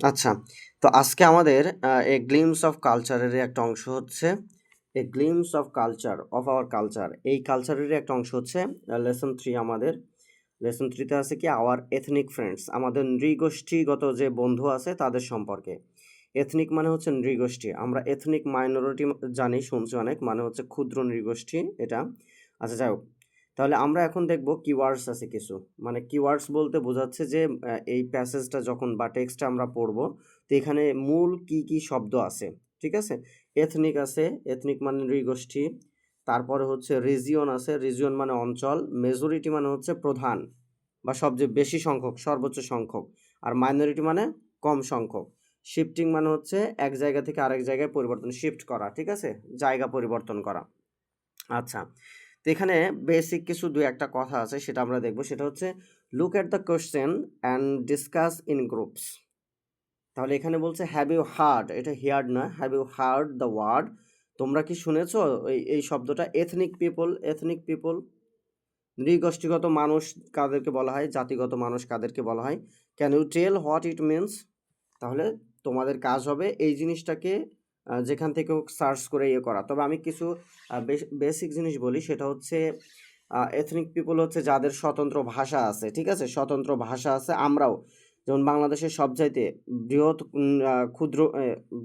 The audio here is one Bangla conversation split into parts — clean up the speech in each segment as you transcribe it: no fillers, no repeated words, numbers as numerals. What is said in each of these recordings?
আচ্ছা, তো আজকে আমাদের এ গ্লিমস অফ কালচারের একটা অংশ হচ্ছে a glimpse of culture of our culture. এই কালচারের একটা অংশ হচ্ছে লেসন 3 আমাদের। লেসন 3 তে আছে কি আওয়ার এথনিক ফ্রেন্ডস, আমাদের নৃগোষ্ঠীগত যে বন্ধু আছে তাদের সম্পর্কে। এথনিক মানে হচ্ছে নৃগোষ্ঠী। আমরা এথনিক মাইনরিটি জানি, শুনছি অনেক, মানে হচ্ছে ক্ষুদ্র নৃগোষ্ঠী এটা। আচ্ছা যাই হোক, তাহলে আমরা এখন দেখব কিওয়ার্ডস আছে কিছু। মানে কিওয়ার্ডস বলতে বোঝাচ্ছে যে এই প্যাসেজটা যখন বা টেক্সটটা আমরা পড়ব, তো এখানে মূল কি কি শব্দ আছে, ঠিক আছে? এথনিক আছে, এথনিক মানে নৃগোষ্ঠী। তারপরে হচ্ছে রিজিয়ন আছে, রিজিয়ন মানে অঞ্চল। মেজরিটি মানে হচ্ছে প্রধান বা সবচেয়ে বেশি সংখ্যক, সর্বোচ্চ সংখ্যক। আর মাইনরিটি মানে কম সংখ্যক। শিফটিং মানে হচ্ছে এক জায়গা থেকে আরেক জায়গায় পরিবর্তন, শিফট করা, ঠিক আছে? জায়গা পরিবর্তন করা। আচ্ছা, তো এখানে বেসিক কিছু দু একটা কথা আছে, সেটা আমরা দেখব। সেটা হচ্ছে look at the question and discuss in groups. তাহলে এখানে বলছে হ্যাভ ইউ হার্ড, এটা হিয়ার্ড না, have you heard the word, তোমরা কি শুনেছো এই শব্দটা? এথনিক পিপল, এথনিক পিপল নৃগোষ্ঠীগত মানুষ কাদেরকে বলা হয়, জাতিগত মানুষ কাদেরকে বলা হয়? Can you tell what it means? তাহলে তোমাদের কাজ হবে এই জিনিসটাকে যেখান থেকে সার্চ করে ইয়ে করা। তবে আমি কিছু বেসিক জিনিস বলি, সেটা হচ্ছে এথনিক পিপল হচ্ছে যাদের স্বতন্ত্র ভাষা আছে, ঠিক আছে? স্বতন্ত্র ভাষা আছে। আমরাও যেমন বাংলাদেশের সবচাইতে বৃহৎ ক্ষুদ্র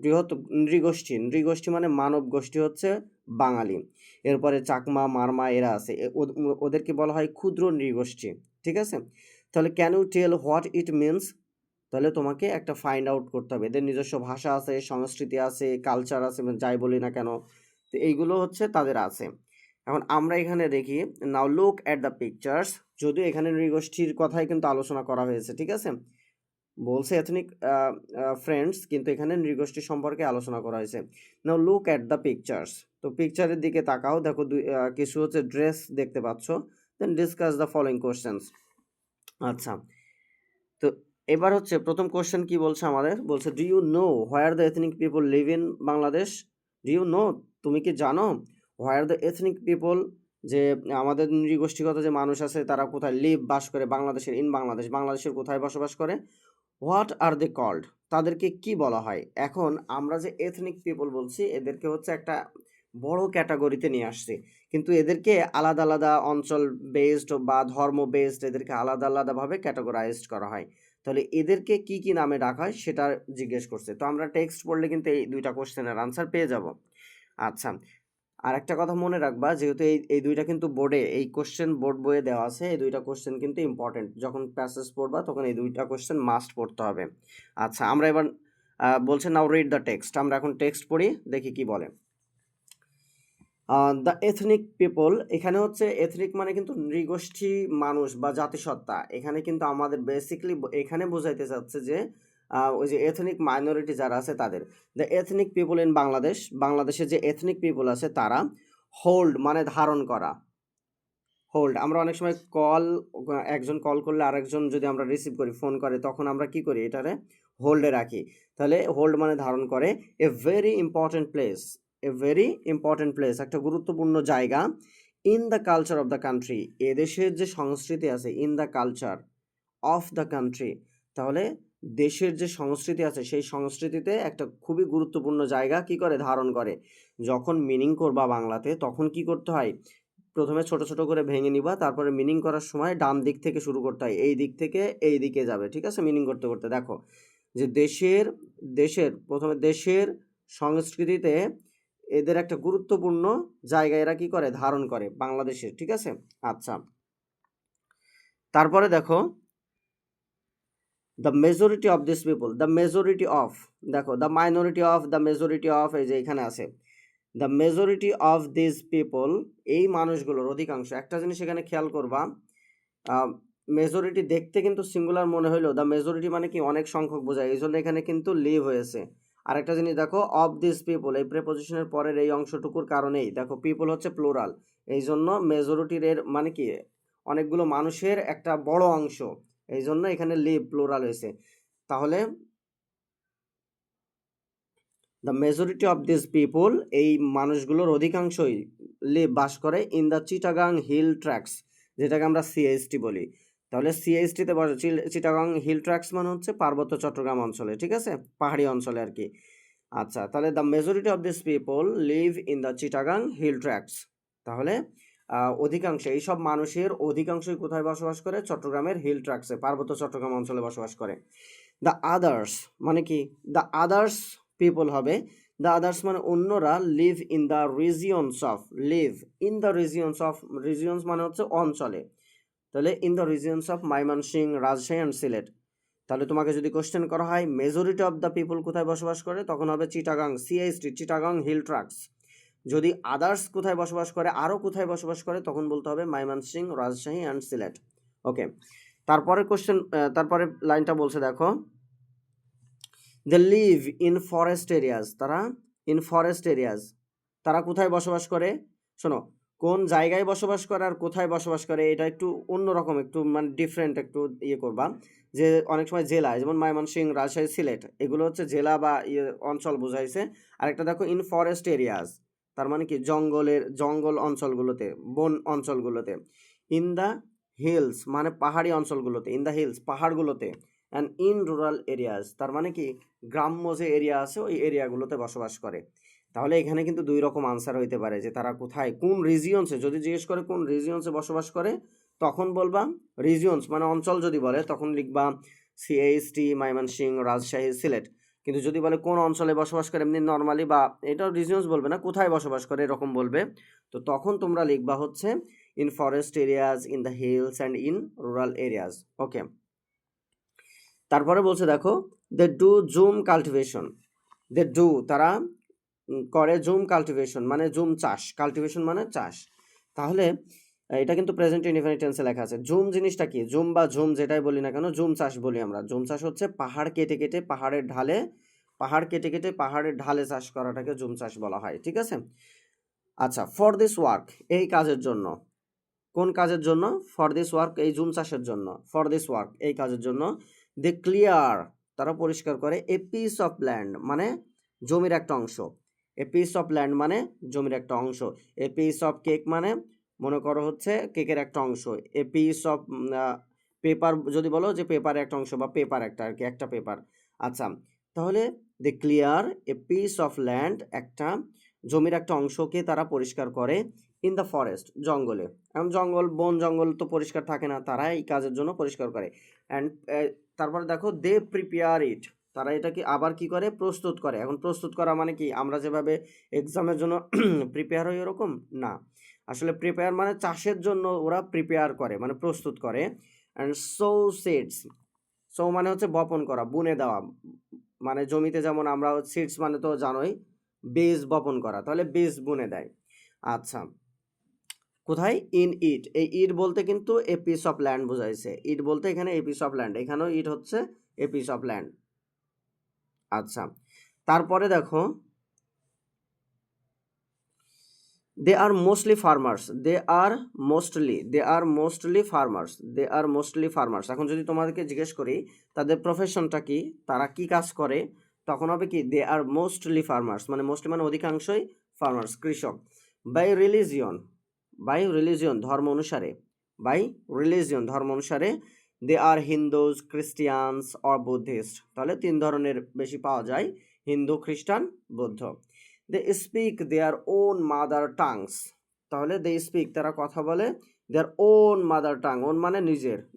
বৃহৎ নৃগোষ্ঠী, নৃগোষ্ঠী মানে মানব গোষ্ঠী হচ্ছে বাঙালি। এরপরে চাকমা, মারমা এরা আছে, ওদেরকে বলা হয় ক্ষুদ্র নৃগোষ্ঠী, ঠিক আছে? তাহলে can you tell what it means? তাহলে তোমাকে একটা ফাইন্ড আউট করতে হবে। এদের নিজস্ব ভাষা আছে, সংস্কৃতি আছে, কালচার আছে, যাই বলি না কেন, তো এইগুলো হচ্ছে তাদের আছে। এখন আমরা এখানে দেখি, নাও লুক অ্যাট দ্য পিকচার্স। যদিও এখানে নৃগোষ্ঠীর কথাই কিন্তু আলোচনা করা হয়েছে, ঠিক আছে? বলছে এথনিক ফ্রেন্ডস, কিন্তু এখানে নৃগোষ্ঠী সম্পর্কে আলোচনা করা হয়েছে। নাও লুক অ্যাট দ্য পিকচার্স। তো পিকচারের দিকে তাকাও, দেখো কিছু হচ্ছে ড্রেস দেখতে পাচ্ছ। Then discuss the following questions. আচ্ছা, তো এবার হচ্ছে প্রথম কোশ্চেন কি বলছে আমাদের, বলছে do you know where the ethnic people live in Bangladesh? Do you know, তুমি কি জানো হোয়ার দ্য এথনিক পিপল, যে আমাদের নৃগোষ্ঠীগত যে মানুষ আছে তারা কোথায় লিভ, বাস করে বাংলাদেশের, ইন বাংলাদেশ, বাংলাদেশের কোথায় বসবাস করে? হোয়াট আর দে কল্ড, তাদেরকে কি বলা হয়? এখন আমরা যে এথনিক পিপল বলছি এদেরকে হচ্ছে একটা বড় ক্যাটাগরিতে নিয়ে আসছি, কিন্তু এদেরকে আলাদা আলাদা অঞ্চল বেসড বা ধর্ম বেসড এদেরকে আলাদা আলাদাভাবে ক্যাটাগরাইজড করা হয়। তাহলে এদেরকে কি কি নামে ডাকা হয় সেটা জিজ্ঞেস করছে। তো আমরা টেক্সট পড়লে কিন্তু এই দুইটা কোশ্চেনের আনসার পেয়ে যাব। আচ্ছা, আর একটা কথা মনে রাখবা, যেহেতু এই দুইটা কিন্তু বোর্ডে, এই কোশ্চেন বোর্ড বইয়ে দেওয়া আছে, এই দুইটা কোশ্চেন কিন্তু ইম্পর্টেন্ট। যখন প্যাসেজ পড়বা তখন এই দুইটা কোশ্চেন মাস্ট পড়তে হবে। আচ্ছা, আমরা এবার বলছে নাও রিড দ্য টেক্সট। আমরা এখন টেক্সট পড়ি, দেখি কি বলে। দ্য এথনিক পিপল, এখানে হচ্ছে এথনিক মানে কিন্তু নৃগোষ্ঠী মানুষ বা জাতিসত্তা। এখানে কিন্তু আমাদের বেসিকলি এখানে বোঝাইতে চাচ্ছে যে ওই যে এথনিক মাইনরিটি যারা আছে তাদের। The ethnic people in Bangladesh, বাংলাদেশে যে এথনিক পিপল আছে তারা হোল্ড মানে ধারণ করা। হোল্ড, আমরা অনেক সময় কল, একজন কল করলে আরেকজন যদি আমরা রিসিভ করি, ফোন করে, তখন আমরা কি করি, এটারে হোল্ডে রাখি। তাহলে হোল্ড মানে ধারণ করে। A very important place, a very important place, একটা গুরুত্বপূর্ণ জায়গা। In the culture of the country, এদেশের যে সংস্কৃতি আছে, in the culture of the country, তাহলে দেশের যে সংস্কৃতি আছে সেই সংস্কৃতিতে একটা খুবই গুরুত্বপূর্ণ জায়গা কি করে, ধারণ করে। যখন মিনিং করবা বাংলাতে তখন কি করতে হয়, প্রথমে ছোট ছোট করে ভেঙে নিবা, তারপরে মিনিং করার সময় ডান দিক থেকে শুরু করতে হয়, এই দিক থেকে এই দিকে যাবে, ঠিক আছে? মিনিং করতে করতে দেখো যে দেশের, দেশের প্রথমে দেশের সংস্কৃতিতে এদের একটা গুরুত্বপূর্ণ জায়গা এরা কি করে, ধারণ করে বাংলাদেশের, ঠিক আছে? আচ্ছা, তারপরে দেখো the majority of this people, the majority of, দেখো the minority of, the majority of, এই যে এখানে আছে the majority of this people, এই মানুষগুলোর অধিকাংশ। একটা জিনিস এখানে খেয়াল করবা, মেজরিটি দেখতে কিন্তু সিঙ্গুলার মনে হইলো, দ্য মেজরিটি মানে কি অনেক সংখ্যক বোঝায়, এই জন্য এখানে কিন্তু লিভ হয়েছে। আরেকটা জিনিস দেখো, অফ দিস পিপল, এই প্রেপোজিশনের পরের এই অংশটুকুর কারণেই দেখো পিপল হচ্ছে প্লুরাল, এই জন্য মেজরিটির এর মানে কি অনেকগুলো মানুষের একটা বড় অংশ, এই জন্য এখানে লিভ প্লুরাল হয়েছে। তাহলে the majority of this people, এই মানুষগুলোর অধিকাংশই লিভ বাস করে in the Chittagong hill tracts, যেটাকে আমরা সিএসটি বলি। তাহলে সিএইচটিতে বসে চিটাগং হিল ট্র্যাক্টস মানে হচ্ছে পার্বত্য চট্টগ্রাম অঞ্চলে, ঠিক আছে, পাহাড়ি অঞ্চলে আর কি। আচ্ছা, তাহলে the majority of this people live in the Chittagong hill tracts. তাহলে অধিকাংশ এইসব মানুষের অধিকাংশই কোথায় বসবাস করে? চট্টগ্রামের হিল ট্র্যাক্টসে, পার্বত্য চট্টগ্রাম অঞ্চলে বসবাস করে। দ্য আদার্স মানে কি? দ্য আদার্স পিপল হবে, দ্য আদার্স মানে অন্যরা, leave in the regions of, leave in the regions of, regions মানে হচ্ছে অঞ্চলে, তাহলে in the regions of Mymensingh, Rajshahi and Sylhet. তাহলে তোমাকে যদি কোশ্চেন করা হয় মেজরিটি অফ দ্য পিপল কোথায় বসবাস করে, তখন হবে Chittagong, CHT, Chittagong hill tracts. যদি আদার্স কোথায় বসবাস করে, আরও কোথায় বসবাস করে, তখন বলতে হবে ময়মনসিংহ, রাজশাহী অ্যান্ড সিলেট। ওকে, তারপরে কোশ্চেন, তারপরে লাইনটা বলছে দেখো, they live in forest areas, তারা ইন ফরেস্ট এরিয়াস, তারা কোথায় বসবাস করে? শোনো, কোন জায়গায় বসবাস করে আর কোথায় বসবাস করে এটা একটু অন্যরকম, একটু মানে ডিফারেন্ট একটু ইয়ে করবা। যে অনেক সময় জেলা, যেমন ময়মনসিংহ, রাজশাহী, সিলেট, এগুলো হচ্ছে জেলা বা ইয়ে অঞ্চল বোঝাইছে। আরেকটা দেখো ইন ফরেস্ট এরিয়াস, তার মানে কি জঙ্গল অঞ্চলগুলোতে, বন অঞ্চলগুলোতে। ইন দ্য হিলস মানে পাহাড়ি অঞ্চলগুলোতে, ইন দ্য হিলস পাহাড়গুলোতে। অ্যান্ড ইন রুরাল এরিয়াস তার মানে কি গ্রাম্য যে এরিয়া আছে ওই এরিয়াগুলোতে বসবাস করে। তাহলে এখানে কিন্তু দুই রকম আনসার হইতে পারে, যে তারা কোথায়, কোন রিজিয়নসে, যদি জিজ্ঞেস করে কোন রিজিয়নসে বসবাস করে তখন বলবা রিজিয়নস মানে অঞ্চল, যদি বলে তখন লিখবা সিএইচটি, ময়মনসিংহ, রাজশাহী, সিলেট। কিন্তু যদি বলে কোন অঞ্চলে বসবাস করে এমনি নর্মালি, বা এটাও রিজিয়নস বলবে না, কোথায় বসবাস করে এরকম বলবে, তো তখন তোমরা লিখবা হচ্ছে in forest areas, in the hills and in rural areas. Okay, তারপরে বলছে দেখো, they do jhum cultivation, they do তারা করে জুম কাল্টিভেশন মানে জুম চাষ, কাল্টিভেশন মানে চাষ। তাহলে এটা কিন্তু প্রেজেন্ট ইনডিফিনিট টেন্সে লেখা আছে। জুম জিনিসটা কি? জুম বা ঝুম যেটাই বলি না কেন, জুম চাষ বলি আমরা। জুম চাষ হচ্ছে পাহাড় কেটে কেটে পাহাড়ের ঢালে চাষ করাটাকে জুম চাষ বলা হয়, ঠিক আছে। আচ্ছা, ফর দিস ওয়ার্ক এই কাজের জন্য, কোন কাজের জন্য? ফর দিস ওয়ার্ক এই জুম চাষের জন্য, ফর দিস ওয়ার্ক এই কাজের জন্য। দে ক্লিয়ার তারা পরিষ্কার করে, এ পিস অফ ল্যান্ড মানে জমির একটা অংশ, এ পিস অফ ল্যান্ড মানে জমির একটা অংশ। এ পিস অফ কেক মানে মনে করো হচ্ছে কেকের একটা অংশ। এ পিস অফ পেপার যদি বলো যে পেপারের একটা অংশ, বা পেপার একটা আর কি, একটা পেপার। আচ্ছা, তাহলে they clear a piece of land একটা জমির একটা অংশকে তারা পরিষ্কার করে ইন দ্য ফরেস্ট জঙ্গলে। এখন বন জঙ্গল তো পরিষ্কার থাকে না, তারা এই কাজের জন্য পরিষ্কার করে। অ্যান্ড তারপরে দেখো দে প্রিপেয়ার ইট, তারা এটাকে আবার কি করে? প্রস্তুত করে। এখন প্রস্তুত করা মানে কি? আমরা যেভাবে এক্সামের জন্য প্রিপেয়ার হই ওরকম না, আসলে প্রিপেয়ার মানে চাষের জন্য ওরা প্রিপেয়ার করে মানে প্রস্তুত করে। অ্যান্ড সো সিডস, সো মানে হচ্ছে বপন করা, বুনে দেওয়া, মানে জমিতে যেমন আমরা সিডস মানে তো জানোই বীজ বপন করা, তাহলে বীজ বুনে দেয়। আচ্ছা, কোথায়? ইন ইট, এই ইট বলতে কিন্তু এ পিস অফ ল্যান্ড বোঝাইছে, ইট বলতে এখানে এ পিস অফ ল্যান্ড, এখানেও ইট হচ্ছে এ পিস অফ ল্যান্ড। আচ্ছা, তারপরে দেখো দে are mostly farmers, they are mostly farmers. এখন যদি তোমাদেরকে জিজ্ঞেস করি তাদের প্রফেশনটা কি, তারা কি কাজ করে, তখন হবে কি দে আর মোস্টলি ফার্মার্স, মানে মোস্টলি মানে অধিকাংশই ফার্মার্স, কৃষক। বাই রিলিজিয়ন ধর্ম অনুসারে they are Hindus, Christians or Buddhist. তাহলে তিন ধরনের বেশি পাওয়া যায়, হিন্দু, খ্রিস্টান, বৌদ্ধ। They speak their own mother tongues, তাহলে দে স্পিক তারা কথা বলে, their own mother tongue, own মানে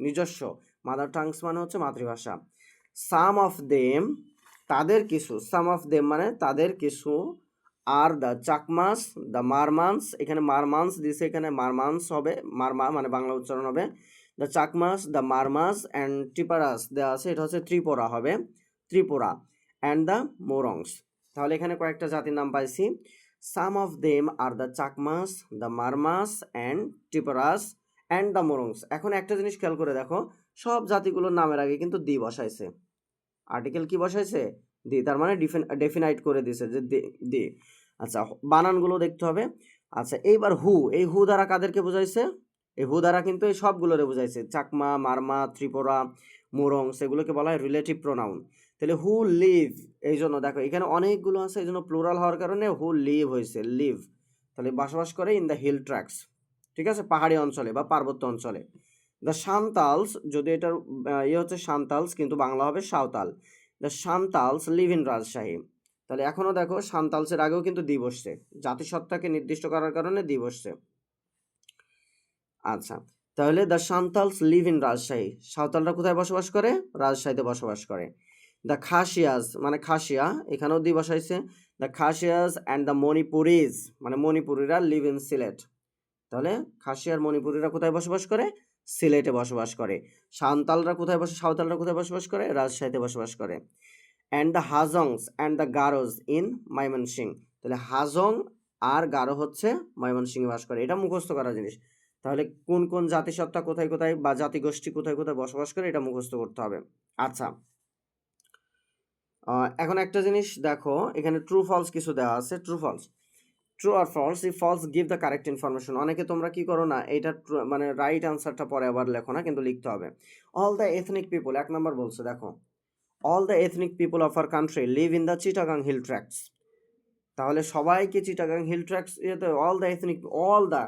নিজস্ব, মাদার টাংস মানে হচ্ছে মাতৃভাষা। সাম অফ দেম মানে তাদের কিছু, আর দ্য চাকমাস, দ্য মারমান্স, এখানে মারমান্স দিছে, এখানে মারমান্স হবে, মারমা মানে বাংলা উচ্চারণ হবে। The Chakmas, the Marmas and Tripura's দেওয়া আছে, এটা হচ্ছে ত্রিপুরা হবে, ত্রিপুরা। অ্যান্ড দ্য মোরংস, তাহলে এখানে কয়েকটা জাতির নাম পাইছি। Some of them are the Chakmas, the Marmas and Tripuras and the Murongs. এখন একটা জিনিস খেয়াল করে দেখো, সব জাতিগুলোর নামের আগে কিন্তু দি বসাইছে, আর্টিকেল কি বসাইছে? দি, তার মানে ডেফিনাইট করে দিছে যে দি। আচ্ছা, বানানগুলো দেখতে হবে। আচ্ছা, এইবার এই হু দ্বারা কাদেরকে বোঝাইছে? এই হু দ্বারা কিন্তু এই সবগুলোরে বোঝাইছে, চাকমা, মারমা, ত্রিপুরা, মোরং, সেগুলোকে বলা হয় রিলেটিভ প্রোনাউন। তাহলে হু লিভ, এই জন্য দেখো এখানে অনেকগুলো আছে, এই জন্য প্লুরাল হওয়ার কারণে হু লিভ হয়েছে, লিভ। তাহলে বসবাস করে ইন দ্য হিল ট্র্যাক্টস, ঠিক আছে, পাহাড়ি অঞ্চলে বা পার্বত্য অঞ্চলে। দ্য সান্তালস, যদি এটার ইয়ে হচ্ছে সান্তালস কিন্তু বাংলা হবে সাঁওতাল। The Santals live in Rajshahi. তাহলে এখনও দেখো সান্তালসের আগেও কিন্তু দ্বীপ বসছে, জাতিসত্তাকে নির্দিষ্ট করার কারণে দ্বীপ বসছে। আচ্ছা, তাহলে the Santals live in Rajshahi, সাঁওতালরা কোথায় বসবাস করে? রাজশাহীতে বসবাস করে। দ্য খাসিয়াস মানে খাসিয়া, এখানেও দ্বীপ বসাইছে। দ্য খাসিয়াস অ্যান্ড দ্য মণিপুরিজ মানে মণিপুরিরা লিভ ইন সিলেট। তাহলে খাসিয়ার মণিপুরিরা কোথায় বসবাস করে? সিলেটে বসবাস করে। সাঁওতালরা কোথায় বসবাস করে? রাজশাহীতে বসবাস করে। And the Hajongs and the Garos in Mymensingh. তাহলে হাজং আর গারো হচ্ছে ময়মনসিংহে বাস করে। এটা মুখস্থ করা জিনিস। তাহলে কোন কোন জাতিসত্তা কোথায় কোথায় বা জাতিগোষ্ঠী কোথায় কোথায় বসবাস করে এটা মুখস্থ করতে হবে। আচ্ছা, এখন একটা জিনিস দেখো, এখানে ট্রু ফলস কিছু দেওয়া আছে। ট্রু ফলস, ট্রু আর ফলস, এই false give the correct information. অনেকে তোমরা কি করো না, এটা মানে রাইট আনসারটা পরে আবার লেখো না, কিন্তু লিখতে হবে। অল দ্য এথনিক পিপল, 1 নম্বর বলছে দেখো, all the ethnic people of our country live in the Chittagong hill tracts. তাহলে সবাইকে চিটাগাং হিল ট্র্যাক্টস ইয়েতে all the ethnic, all the,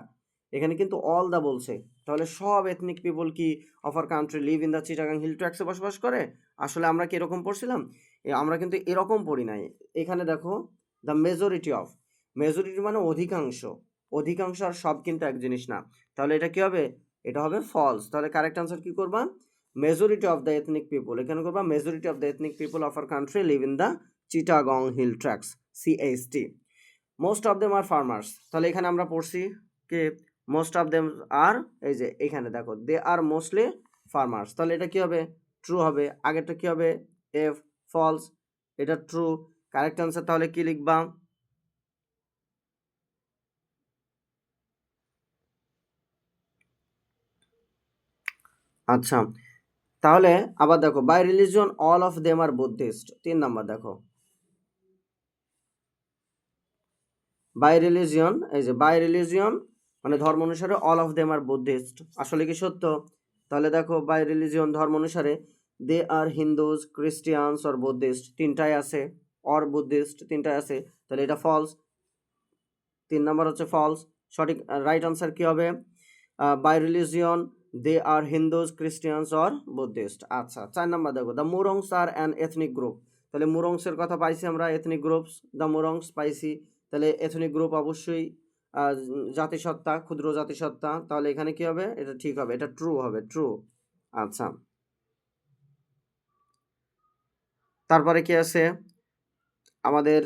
এখানে কিন্তু অল দ্য বলছে, তাহলে সব এথনিক পিপল কি of our country live in the Chittagong hill ট্র্যাক্টসে বসবাস করে। আসলে আমরা কি এরকম পড়ছিলাম? আমরা কিন্তু এরকম পড়ি নাই। এখানে দেখো দ্য মেজরিটি অফ, মেজরিটি মানে অধিকাংশ, অধিকাংশ আর সব কিন্তু এক জিনিস না। তাহলে এটা কি হবে? এটা হবে ফলস। তাহলে কারেক্ট আনসার কি করবা? Majority of the ethnic people, এখানে করবা majority of the ethnic people of our country live in the Chittagong hill tracts, CHT। Most of them are farmers, তাহলে এখানে আমরা পড়ছি কি মোস্ট অফ দেম আর, এই যে এখানে দেখো দে আর মোস্টলি ফার্মার্স, তাহলে এটা কি হবে? ট্রু হবে। আগেরটা কি হবে? এফ, ফলস, এটা ট্রু। কারেক্ট আনসার তাহলে কি লিখবা? আচ্ছা, তাহলে আবার দেখো by religion all of them are Buddhist, 3 number দেখো বাই রিলিজিয়ন, এই যে বাই রিলিজিয়ন মানে ধর্ম অনুসারে all of them are Buddhist, আসলে কি সত্য? তাহলে দেখো বাই রিলিজিয়ন ধর্ম অনুসারে they are Hindus, Christians or Buddhist, তিনটাই আছে, অর বুদ্ধিস্ট তিনটাই আছে, তাহলে এটা ফলস। 3 নাম্বার হচ্ছে ফলস। সঠিক রাইট আনসার কি হবে? By religion they are Hindus, Christians or Buddhist. আচ্ছা, 4 নাম্বার দেখো the Murongs are an ethnic group, তাহলে মুরংসের কথা পাইছি আমরা, এথনিক গ্রুপস, দ্য মুরংস পাইছি, তাহলে এথনিক গ্রুপ অবশ্যই জাতিসত্তা, ক্ষুদ্র জাতিসত্তা, তাহলে এখানে কি হবে? এটা ঠিক হবে, এটা ট্রু হবে, ট্রু। আচ্ছা, তারপরে কি আছে আমাদের?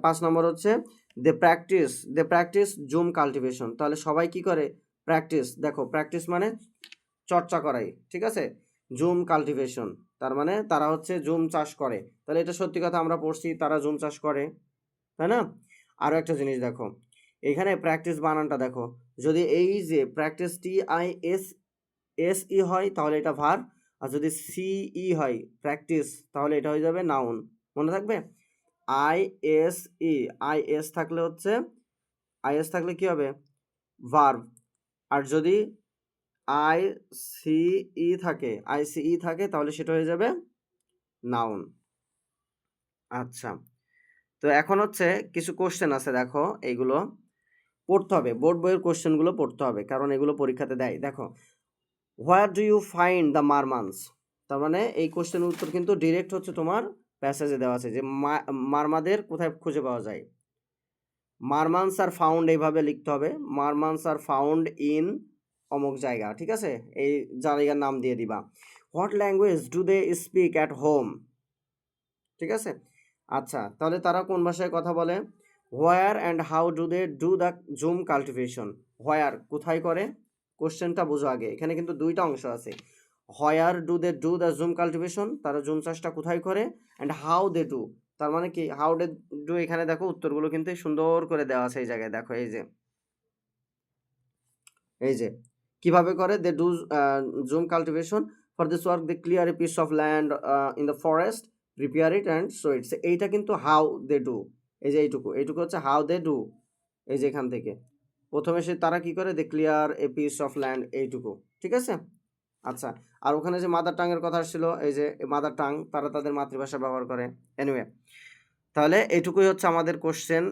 5 নম্বর হচ্ছে দে প্র্যাকটিস জুম কাল্টিভেশন, তাহলে সবাই কি করে? প্র্যাকটিস, দেখো প্র্যাকটিস মানে চর্চা করাই, ঠিক আছে? জুম কাল্টিভেশন তার মানে তারা হচ্ছে জুম চাষ করে, তাহলে এটা সত্যি কথা, আমরা পড়ছি তারা জুম চাষ করে, তাই না? আরও একটা জিনিস দেখো, এখানে প্র্যাকটিস বানানটা দেখো, যদি এই যে প্র্যাকটিস TISSE হয় তাহলে এটা ভার্ব, আর যদি CE হয় প্র্যাকটিস তাহলে এটা হয়ে যাবে নাউন, মনে থাকবে? IS থাকলে হচ্ছে, IS থাকলে কি হবে? ভার্ব। আর যদি ICE থাকে তাহলে সেটা হয়ে যাবে নাউন। আচ্ছা, তো এখন হচ্ছে কিছু কোশ্চেন আছে, দেখো এইগুলো পড়তে হবে, বোর্ড বইয়ের কোশ্চেনগুলো পড়তে হবে, কারণ এগুলো পরীক্ষাতে দেয়। দেখো where do you find the Marmas, তার মানে এই কোশ্চেনের উত্তর কিন্তু ডিরেক্ট হচ্ছে তোমার প্যাসেজে দেওয়া আছে যে মারমাদের কোথায় খুঁজে পাওয়া যায়। মারমান্স আর ফাউন্ড এইভাবে লিখতে হবে, মারমান্স আর ফাউন্ড ইন অমুক জায়গা, ঠিক আছে? এই জায়গার নাম দিয়ে দিবা। What language do they speak at home, ঠিক আছে? আচ্ছা, তাহলে তারা কোন ভাষায় কথা বলে? Where and how do they do the jhum cultivation, where কোথায় করে, কোশ্চেনটা বোঝো আগে, এখানে কিন্তু দুইটা অংশ আছে। Where do they do the jhum cultivation, তারা জুম চাষটা কোথায় করে, অ্যান্ড হাউ দে ডু, তার মানে কি হাউ দে ডু, এখানে দেখো উত্তরগুলো কিন্তু সুন্দর করে দেওয়া আছে এই জায়গায়, দেখো এই যে কিভাবে করে, they do jhum cultivation for this work they clear a piece of land in the forest, prepare it and so it's, এইটা কিন্তু হাউ দে ডু, এই যে এইটুকু হচ্ছে হাউ দে ডু, এই যে এখান থেকে প্রথমে তারা কি করে, they clear a piece of land, এইটুকু, ঠিক আছে? আচ্ছা, আর ওখানে যে মাদার টাঙের কথা ছিল, এই যে মাদার টাং, তারা তাদের মাতৃভাষা ব্যবহার করে। এনিওয়ে, তাহলে এইটুকুই হচ্ছে আমাদের কোশ্চেন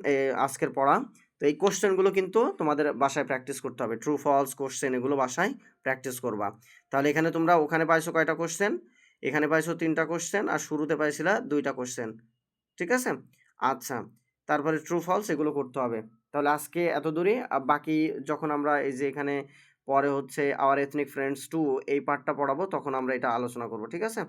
আজকের পড়া। তো এই কোশ্চেনগুলো কিন্তু তোমাদের বাসায় প্র্যাকটিস করতে হবে, ট্রু ফলস কোশ্চেন এগুলো বাসায় প্র্যাকটিস করবা। তাহলে এখানে তোমরা ওখানে পাইছো কয়টা কোশ্চেন, এখানে পাইছো 3টা কোশ্চেন, আর শুরুতে পাইছিলা 2টা কোশ্চেন, ঠিক আছে? আচ্ছা, তারপরে ট্রু ফলস এগুলো করতে হবে। তাহলে আজকে এত দূরই, বাকি যখন আমরা এই যে এখানে পরে হচ্ছে আওয়ার এথনিক ফ্রেন্ডস টু এই পার্টটা পড়াবো তখন আমরা এটা আলোচনা করব, ঠিক আছে?